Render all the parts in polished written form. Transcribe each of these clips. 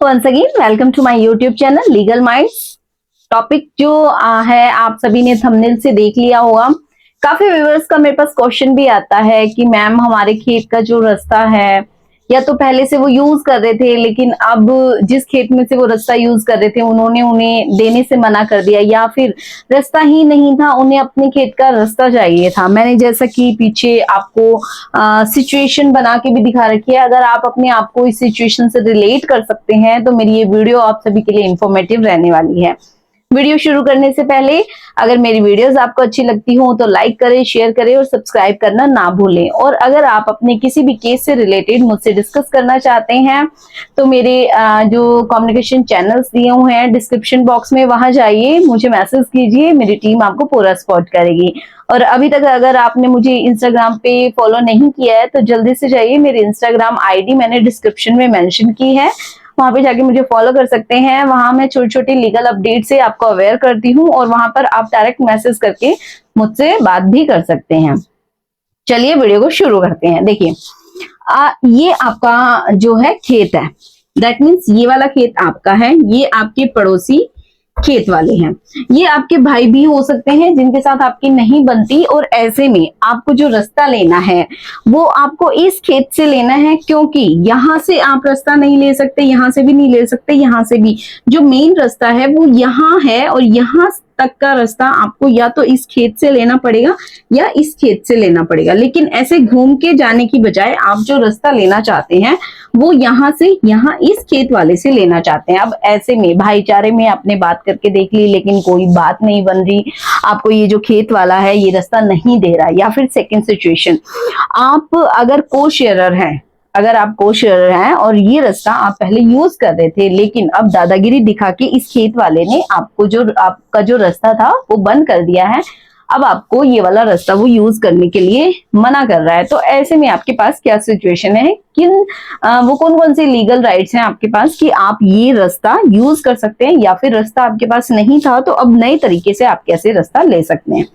Once again welcome to my YouTube channel Legal Minds. Topic जो है आप सभी ने थंबनेल से देख लिया होगा। काफी व्यूअर्स का मेरे पास क्वेश्चन भी आता है कि मैम हमारे खेत का जो रास्ता है या तो पहले से वो यूज कर रहे थे, लेकिन अब जिस खेत में से वो रास्ता यूज कर रहे थे उन्होंने उन्हें देने से मना कर दिया, या फिर रास्ता ही नहीं था, उन्हें अपने खेत का रास्ता चाहिए था। मैंने जैसा कि पीछे आपको सिचुएशन बना के भी दिखा रखी है। अगर आप अपने आप को इस सिचुएशन से रिलेट कर सकते हैं तो मेरी ये वीडियो आप सभी के लिए इंफॉर्मेटिव रहने वाली है। वीडियो शुरू करने से पहले अगर मेरी वीडियोस आपको अच्छी लगती हो तो लाइक करें, शेयर करें और सब्सक्राइब करना ना भूलें। और अगर आप अपने किसी भी केस से रिलेटेड मुझसे डिस्कस करना चाहते हैं तो मेरे जो कम्युनिकेशन चैनल्स दिए हुए हैं डिस्क्रिप्शन बॉक्स में, वहां जाइए, मुझे मैसेज कीजिए, मेरी टीम आपको पूरा सपोर्ट करेगी। और अभी तक अगर आपने मुझे इंस्टाग्राम पे फॉलो नहीं किया है तो जल्दी से जाइए, मेरी इंस्टाग्राम आईडी मैंने डिस्क्रिप्शन में मेंशन की है, वहां पे जाके मुझे फॉलो कर सकते हैं। वहां मैं छोटी छोटी लीगल अपडेट से आपको अवेयर करती हूँ और वहां पर आप डायरेक्ट मैसेज करके मुझसे बात भी कर सकते हैं। चलिए वीडियो को शुरू करते हैं। देखिए ये आपका जो है खेत है, दैट मीन्स ये वाला खेत आपका है, ये आपके पड़ोसी खेत वाले हैं, ये आपके भाई भी हो सकते हैं जिनके साथ आपकी नहीं बनती। और ऐसे में आपको जो रास्ता लेना है वो आपको इस खेत से लेना है, क्योंकि यहां से आप रास्ता नहीं ले सकते, यहां से भी नहीं ले सकते, यहां से भी। जो मेन रास्ता है वो यहाँ है और यहाँ तक का रास्ता आपको या तो इस खेत से लेना पड़ेगा या इस खेत से लेना पड़ेगा। लेकिन ऐसे घूम के जाने की बजाय आप जो रास्ता लेना चाहते हैं वो यहाँ से यहाँ इस खेत वाले से लेना चाहते हैं। अब ऐसे में भाईचारे में आपने बात करके देख ली लेकिन कोई बात नहीं बन रही, आपको ये जो खेत वाला है ये रास्ता नहीं दे रहा, या फिर सेकंड सिचुएशन, आप अगर को शेयरर हैं, अगर आप को शेयरर हैं और ये रास्ता आप पहले यूज कर रहे थे, लेकिन अब दादागिरी दिखा के इस खेत वाले ने आपको जो आपका जो रास्ता था वो बंद कर दिया है, अब आपको ये वाला रास्ता वो यूज करने के लिए मना कर रहा है। तो ऐसे में आपके पास क्या सिचुएशन है, वो कौन कौन से लीगल राइट्स हैं आपके पास कि आप ये रास्ता यूज कर सकते हैं, या फिर रास्ता आपके पास नहीं था तो अब नए तरीके से आप कैसे रास्ता ले सकते हैं।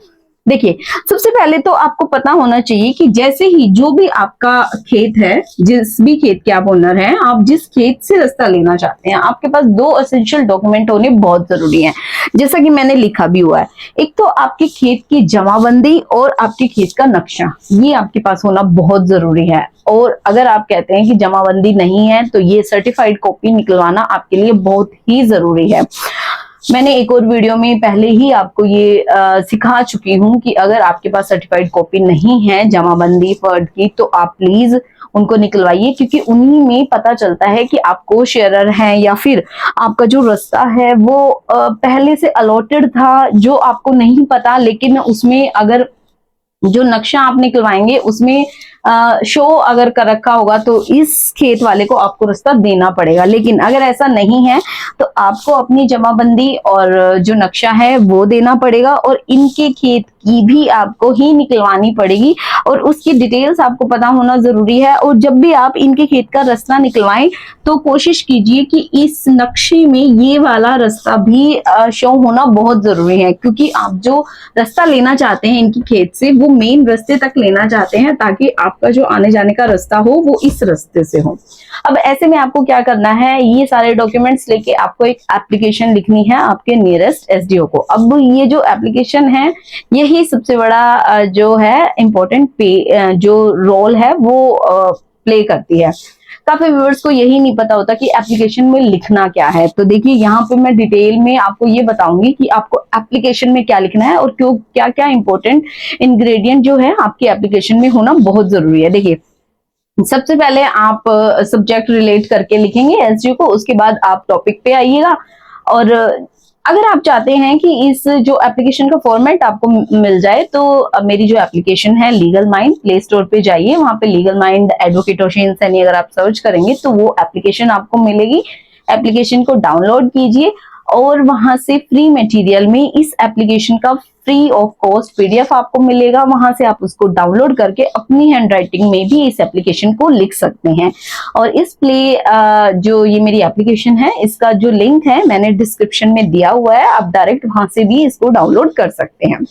देखिए, सबसे पहले तो आपको पता होना चाहिए कि जैसे ही जो भी आपका खेत है, जिस भी खेत के आप ओनर हैं, आप जिस खेत से रास्ता लेना चाहते हैं, आपके पास दो एसेंशियल डॉक्यूमेंट होने बहुत जरूरी हैं, जैसा कि मैंने लिखा भी हुआ है। एक तो आपके खेत की जमाबंदी और आपके खेत का नक्शा, ये आपके पास होना बहुत जरूरी है। और अगर आप कहते हैं कि जमाबंदी नहीं है तो ये सर्टिफाइड कॉपी निकलवाना आपके लिए बहुत ही जरूरी है। मैंने एक और वीडियो में पहले ही आपको ये सिखा चुकी हूँ कि अगर आपके पास सर्टिफाइड कॉपी नहीं है जमाबंदी फर्द की तो आप प्लीज उनको निकलवाइए, क्योंकि उन्हीं में पता चलता है कि आप को शेयरर हैं या फिर आपका जो रास्ता है वो पहले से अलॉटेड था जो आपको नहीं पता, लेकिन उसमें अगर जो नक्शा आप निकलवाएंगे उसमें शो अगर कर रखा होगा तो इस खेत वाले को आपको रास्ता देना पड़ेगा। लेकिन अगर ऐसा नहीं है तो आपको अपनी जमाबंदी और जो नक्शा है वो देना पड़ेगा, और इनके खेत की भी आपको ही निकलवानी पड़ेगी और उसकी डिटेल्स आपको पता होना जरूरी है। और जब भी आप इनके खेत का रास्ता निकलवाएं तो कोशिश कीजिए कि इस नक्शे में ये वाला रास्ता भी शो होना बहुत जरूरी है, क्योंकि आप जो रास्ता लेना चाहते हैं इनकी खेत से वो मेन रास्ते तक लेना चाहते हैं, ताकि आपका जो आने जाने का रास्ता हो वो इस रास्ते से हो। अब ऐसे में आपको क्या करना है, ये सारे डॉक्यूमेंट्स लेके आपको एक एप्लीकेशन लिखनी है आपके नियरेस्ट एसडीओ को। अब ये जो एप्लीकेशन है यही सबसे बड़ा जो है इम्पोर्टेंट जो रोल है वो प्ले करती है। काफी व्यूअर्स को यही नहीं पता होता कि एप्लीकेशन में लिखना क्या है। तो देखिए, यहाँ पे मैं डिटेल में आपको ये बताऊंगी कि आपको एप्लीकेशन में क्या लिखना है और क्यों, क्या क्या इंपॉर्टेंट इंग्रेडिएंट जो है आपकी एप्लीकेशन में होना बहुत जरूरी है। देखिए, सबसे पहले आप सब्जेक्ट रिलेट करके लिखेंगे एसडीओ को, उसके बाद आप टॉपिक पे आइएगा। और अगर आप चाहते हैं कि इस जो एप्लीकेशन का फॉर्मेट आपको मिल जाए तो मेरी जो एप्लीकेशन है लीगल माइंड, प्ले स्टोर पे जाइए, वहां पे legal mind advocate ocean Saini अगर आप सर्च करेंगे तो वो एप्लीकेशन आपको मिलेगी। एप्लीकेशन को डाउनलोड कीजिए और वहां से फ्री मटेरियल में इस एप्लीकेशन का फ्री ऑफ कॉस्ट पीडीएफ आपको मिलेगा, वहां से आप उसको डाउनलोड करके अपनी हैंड राइटिंग में भी इस एप्लीकेशन को लिख सकते हैं। और इस प्ले जो ये मेरी एप्लीकेशन है, इसका जो लिंक है मैंने डिस्क्रिप्शन में दिया हुआ है, आप डायरेक्ट वहां से भी इसको डाउनलोड कर सकते हैं।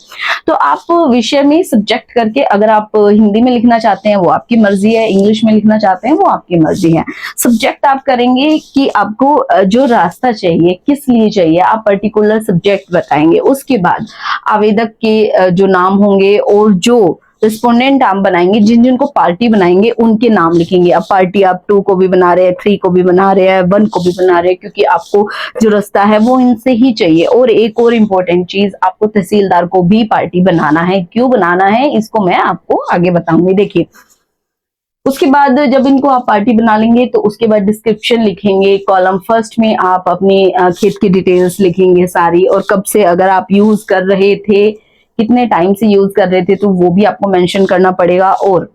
तो आप विषय में सब्जेक्ट करके अगर आप हिंदी में लिखना चाहते हैं वो आपकी मर्जी है, इंग्लिश में लिखना चाहते हैं वो आपकी मर्जी है। सब्जेक्ट आप करेंगे कि आपको जो रास्ता चाहिए किस लिए चाहिए, आप पर्टिकुलर सब्जेक्ट बताएंगे। उसके बाद आवेदक के जो नाम होंगे और जो रिस्पोंडेंट आप बनाएंगे, जिन जिनको पार्टी बनाएंगे उनके नाम लिखेंगे। अब पार्टी आप 2 को भी बना रहे हैं, 3 को भी बना रहे हैं, 1 को भी बना रहे हैं, क्योंकि आपको जो रास्ता है वो इनसे ही चाहिए। और एक और इम्पोर्टेंट चीज, आपको तहसीलदार को भी पार्टी बनाना है। क्यों बनाना है इसको मैं आपको आगे बताऊंगी। देखिए, उसके बाद जब इनको आप पार्टी बना लेंगे तो उसके बाद डिस्क्रिप्शन लिखेंगे। कॉलम फर्स्ट में आप अपनी खेत की डिटेल्स लिखेंगे सारी, और कब से अगर आप यूज कर रहे थे, कितने टाइम से यूज कर रहे थे, तो वो भी आपको मेंशन करना पड़ेगा। और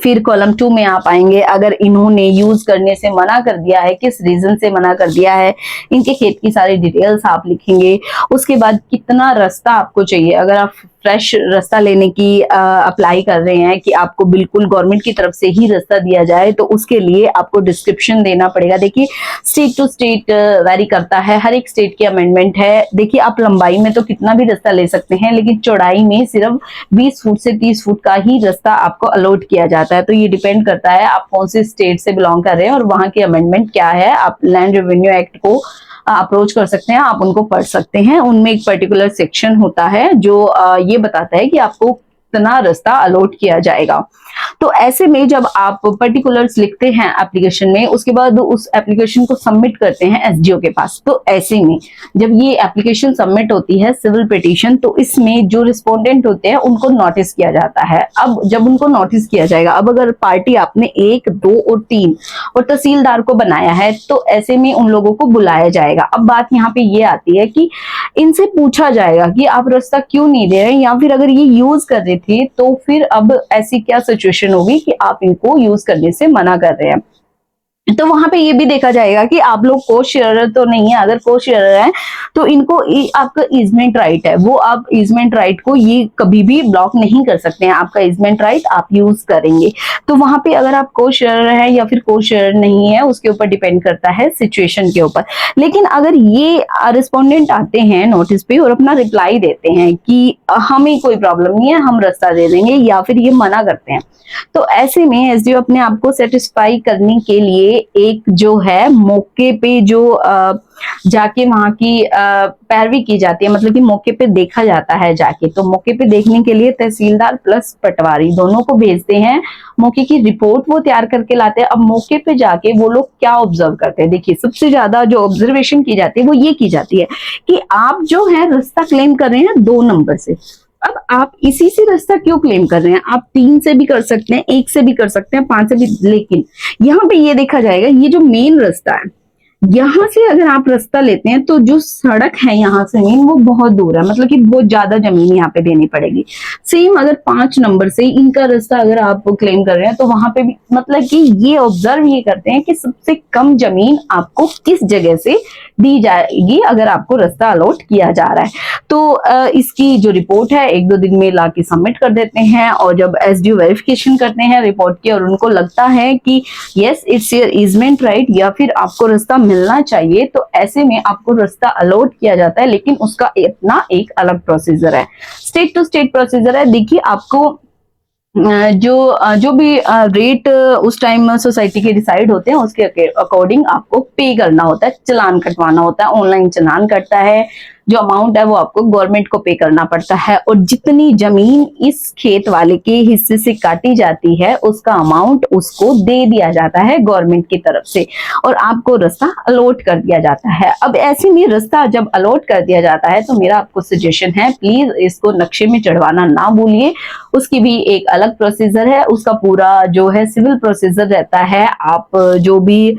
फिर कॉलम 2 में आप आएंगे, अगर इन्होंने यूज करने से मना कर दिया है, किस रीजन से मना कर दिया है, इनके खेत की सारी डिटेल्स आप लिखेंगे। उसके बाद कितना रास्ता आपको चाहिए, अगर आप फ्रेश रास्ता लेने की अप्लाई कर रहे हैं कि आपको बिल्कुल गवर्नमेंट की तरफ से ही रास्ता दिया जाए, तो उसके लिए आपको डिस्क्रिप्शन देना पड़ेगा। देखिए, स्टेट टू स्टेट वेरी करता है, हर एक स्टेट की अमेंडमेंट है। देखिए, आप लंबाई में तो कितना भी रास्ता ले सकते हैं, लेकिन चौड़ाई में सिर्फ 20 फुट से 30 फुट का ही रास्ता आपको अलॉट किया जाता है। तो ये डिपेंड करता है आप कौन से स्टेट से बिलोंग कर रहे हैं और वहां की अमेंडमेंट क्या है। आप लैंड रेवेन्यू एक्ट को अप्रोच कर सकते हैं, आप उनको पढ़ सकते हैं। उनमें एक पर्टिकुलर सेक्शन होता है जो ये बताता है कि आपको कितना रास्ता अलॉट किया जाएगा। तो ऐसे में जब आप पर्टिकुलर्स लिखते हैं एप्लीकेशन में, उसके बाद उस एप्लीकेशन को सबमिट करते हैं एसडीओ के पास। तो ऐसे में जब ये एप्लीकेशन सबमिट होती है सिविल पिटीशन, तो इसमें जो रिस्पोंडेंट होते हैं उनको नोटिस किया जाता है। अब जब उनको नोटिस किया जाएगा, अब अगर पार्टी आपने 1, 2 और 3 और तहसीलदार को बनाया है, तो ऐसे में उन लोगों को बुलाया जाएगा। अब बात यहाँ पे ये आती है कि इनसे पूछा जाएगा कि आप रास्ता क्यों नहीं दे रहे हैं, या फिर अगर ये यूज कर रहे थे तो फिर अब ऐसी क्या सिचुएशन होगी कि आप इनको यूज करने से मना कर रहे हैं। तो वहां पे ये भी देखा जाएगा कि आप लोग को शेयरर तो नहीं है। अगर को शेयरर है तो इनको आपका ईजमेंट राइट है, वो आप ईजमेंट राइट को ये कभी भी ब्लॉक नहीं कर सकते हैं। आपका ईजमेंट राइट आप यूज करेंगे। तो वहां पे अगर आप को शेयरर है या फिर को शेयरर नहीं है, उसके ऊपर डिपेंड करता है सिचुएशन के ऊपर। लेकिन अगर ये रिस्पोंडेंट आते हैं नोटिस पे और अपना रिप्लाई देते हैं कि हमें कोई प्रॉब्लम नहीं है, हम रास्ता दे देंगे, या फिर ये मना करते हैं, तो ऐसे में एसडीओ अपने आप को सेटिस्फाई करने के लिए एक जो है मौके पे जो जाके वहां की पैरवी की जाती है, मतलब कि मौके पे देखा जाता है जाके। तो मौके पे देखने के लिए तहसीलदार प्लस पटवारी दोनों को भेजते हैं, मौके की रिपोर्ट वो तैयार करके लाते हैं। अब मौके पे जाके वो लोग क्या ऑब्जर्व करते हैं, देखिए सबसे ज्यादा जो ऑब्जर्वेशन की जाती है वो ये की जाती है कि आप जो है रास्ता क्लेम कर रहे हैं 2 नंबर से। अब आप इसी से रास्ता क्यों क्लेम कर रहे हैं, आप 3 से भी कर सकते हैं, 1 से भी कर सकते हैं, 5 से भी। लेकिन यहाँ पे ये देखा जाएगा, ये जो मेन रास्ता है, यहाँ से अगर आप रास्ता लेते हैं तो जो सड़क है यहाँ से मेन वो बहुत दूर है, मतलब कि बहुत ज्यादा जमीन यहाँ पे देनी पड़ेगी। सेम अगर 5 नंबर से इनका रास्ता अगर आप क्लेम कर रहे हैं, तो वहां पे भी मतलब कि ये ऑब्जर्व ये करते हैं कि सबसे कम जमीन आपको किस जगह से दी जाएगी अगर आपको रास्ता अलॉट किया जा रहा है। तो इसकी जो रिपोर्ट है 1-2 दिन में ला के सबमिट कर देते हैं, और जब एसडीओ वेरिफिकेशन करते हैं रिपोर्ट की और उनको लगता है कि yes it's your easement right या फिर आपको रास्ता मिलना चाहिए, तो ऐसे में आपको रास्ता अलॉट किया जाता है। लेकिन उसका अपना एक अलग प्रोसीजर है, स्टेट टू स्टेट प्रोसीजर है। देखिए, आपको जो भी रेट उस टाइम सोसाइटी के डिसाइड होते हैं उसके अकॉर्डिंग आपको पे करना होता है, चालान कटवाना होता है। ऑनलाइन चालान कटता है, जो अमाउंट है वो आपको गवर्नमेंट को पे करना पड़ता है, और जितनी जमीन इस खेत वाले के हिस्से से काटी जाती है उसका अमाउंट उसको दे दिया जाता है गवर्नमेंट की तरफ से, और आपको रास्ता अलॉट कर दिया जाता है। अब ऐसे में रास्ता जब अलॉट कर दिया जाता है तो मेरा आपको सजेशन है, प्लीज इसको नक्शे में चढ़वाना ना भूलिए। उसकी भी एक अलग प्रोसीजर है, उसका पूरा जो है सिविल प्रोसीजर रहता है। आप जो भी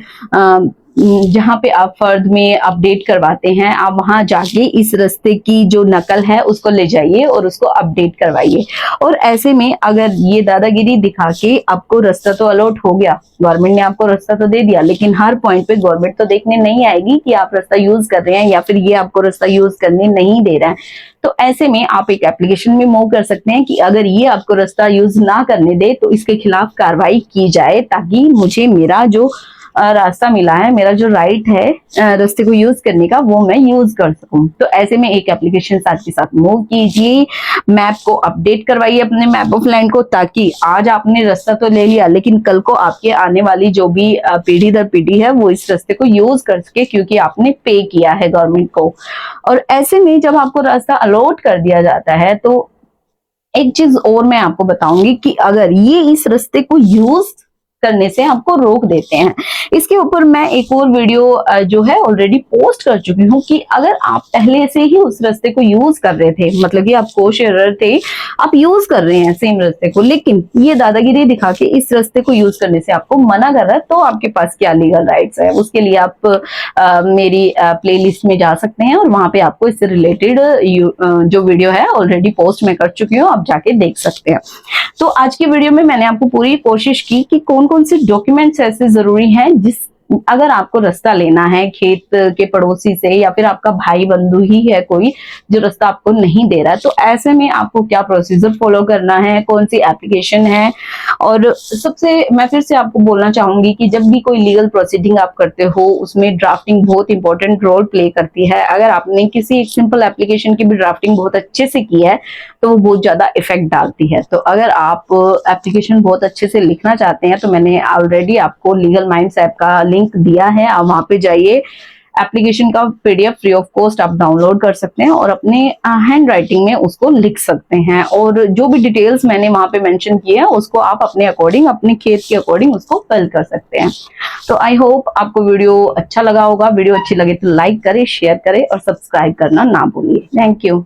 जहाँ पे आप फर्द में अपडेट करवाते हैं, आप वहां जाके इस रास्ते की जो नकल है उसको ले जाइए और उसको अपडेट करवाइए। और ऐसे में अगर ये दादागिरी दिखा के आपको रास्ता तो अलॉट हो गया, गवर्नमेंट ने आपको रास्ता तो दे दिया, लेकिन हर पॉइंट पे गवर्नमेंट तो देखने नहीं आएगी कि आप रास्ता यूज कर रहे हैं या फिर ये आपको रास्ता यूज करने नहीं दे रहा है। तो ऐसे में आप एक एप्लीकेशन में मूव कर सकते हैं कि अगर ये आपको रास्ता यूज ना करने दे तो इसके खिलाफ कार्रवाई की जाए, ताकि मुझे मेरा जो रास्ता मिला है, मेरा जो राइट है रास्ते को यूज करने का, वो मैं यूज कर सकूं। तो ऐसे में एक एप्लीकेशन साथ के साथ मूव कीजिए, मैप को अपडेट करवाइए अपने मैप ऑफ लैंड को, ताकि आज आपने रास्ता तो ले लिया लेकिन कल को आपके आने वाली जो भी पीढ़ी दर पीढ़ी है वो इस रास्ते को यूज कर सके, क्योंकि आपने पे किया है गवर्नमेंट को। और ऐसे में जब आपको रास्ता अलॉट कर दिया जाता है तो एक चीज और मैं आपको बताऊंगी कि अगर ये इस रास्ते को यूज करने से आपको रोक देते हैं, इसके ऊपर मैं एक और वीडियो जो है ऑलरेडी पोस्ट कर चुकी हूँ कि अगर आप पहले से ही उस रास्ते को यूज कर रहे थे, मतलब कि आप कोशिशर थे, आप यूज कर रहे हैं सेम रास्ते को, लेकिन ये दादागिरी दिखा के इस रास्ते को यूज करने से आपको मना कर रहा है, तो आपके पास क्या लीगल राइट्स है। उसके लिए आप मेरी प्लेलिस्ट में जा सकते हैं और वहां पे आपको इससे रिलेटेड जो वीडियो है ऑलरेडी पोस्ट मैं कर चुकी हूँ, आप जाके देख सकते हैं। तो आज की वीडियो में मैंने आपको पूरी कोशिश की कि कौन कौन से डॉक्यूमेंट्स ऐसे जरूरी हैं जिस अगर आपको रास्ता लेना है खेत के पड़ोसी से, या फिर आपका भाई बंधु ही है कोई जो रास्ता आपको नहीं दे रहा है, तो ऐसे में आपको क्या प्रोसीजर फॉलो करना है, कौन सी एप्लीकेशन है। और सबसे मैं फिर से आपको बोलना चाहूंगी कि जब भी कोई लीगल प्रोसीडिंग आप करते हो उसमें ड्राफ्टिंग बहुत इंपॉर्टेंट रोल प्ले करती है। अगर आपने किसी एक सिंपल एप्लीकेशन की भी ड्राफ्टिंग बहुत अच्छे से की है तो वो बहुत ज्यादा इफेक्ट डालती है। तो अगर आप एप्लीकेशन बहुत अच्छे से लिखना चाहते हैं तो मैंने ऑलरेडी आपको लीगल माइंड्स ऐप का लिंक दिया है, आप वहां पे जाइए, एप्लीकेशन का पीडीएफ फ्री ऑफ कॉस्ट आप डाउनलोड कर सकते हैं और अपने हैंड राइटिंग में उसको लिख सकते हैं। और जो भी डिटेल्स मैंने वहां पे मेंशन की है उसको आप अपने अकॉर्डिंग, अपने खेत के अकॉर्डिंग उसको फिल कर सकते हैं। तो आई होप आपको वीडियो अच्छा लगा होगा। वीडियो अच्छी लगे तो लाइक करें, शेयर करें और सब्सक्राइब करना ना भूलिए। Thank you.